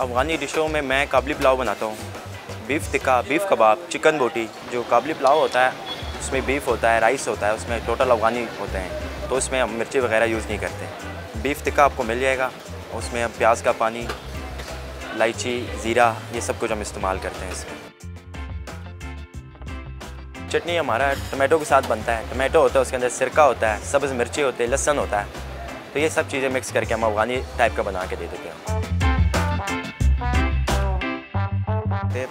अफ़गानी डिशों में मैं काबली पुलाव बनाता हूँ। बीफ टिक्का, बीफ कबाब, चिकन बोटी। जो काबली पुलाव होता है उसमें बीफ होता है, राइस होता है, उसमें टोटल अफ़गानी होते हैं, तो उसमें हम मिर्ची वगैरह यूज़ नहीं करते। बीफ टिक्का आपको मिल जाएगा, उसमें हम प्याज का पानी, इलायची, ज़ीरा, ये सब कुछ हम इस्तेमाल करते हैं इसमें। चटनी हमारा टमाटो के साथ बनता है। टमाटो होता है, उसके अंदर सिरका होता है, सब्ज़ मिर्ची होती है, लहसुन होता है, तो ये सब चीज़ें मिक्स करके हम अफ़गानी टाइप का बना के दे देते हैं।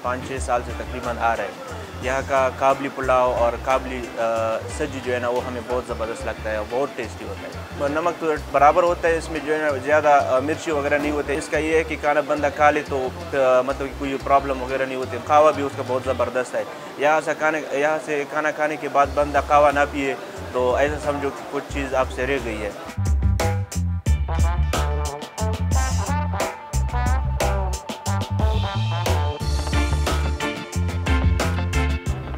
5-6 साल से तकरीबन आ रहे हैं। यहाँ का काबली पुलाव और काबली सब्जी जो है ना वो हमें बहुत ज़बरदस्त लगता है और बहुत टेस्टी होता है। नमक तो बराबर होता है इसमें, जो है ना ज़्यादा मिर्ची वगैरह नहीं होते। इसका ये है कि खाना बंदा खा ले तो मतलब कोई प्रॉब्लम वगैरह नहीं होती। खावा भी उसका बहुत ज़बरदस्त है। यहाँ से खाना खाने के बाद बंदा खावा ना पिए तो ऐसा समझो कि कुछ चीज़ आपसे रह गई है।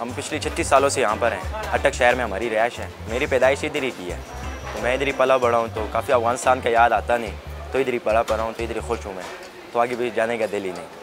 हम पिछले 36 सालों से यहाँ पर हैं। अटक शहर में हमारी रिहाइश है। मेरी पैदाइश इधर ही की है, तो मैं इधर ही पला बड़ा हूँ, तो काफ़ी अफगानिस्तान का याद आता नहीं, तो इधर ही पला पड़ा हूँ, तो इधर ही खुश हूँ मैं, तो आगे भी जाने का दिल ही नहीं।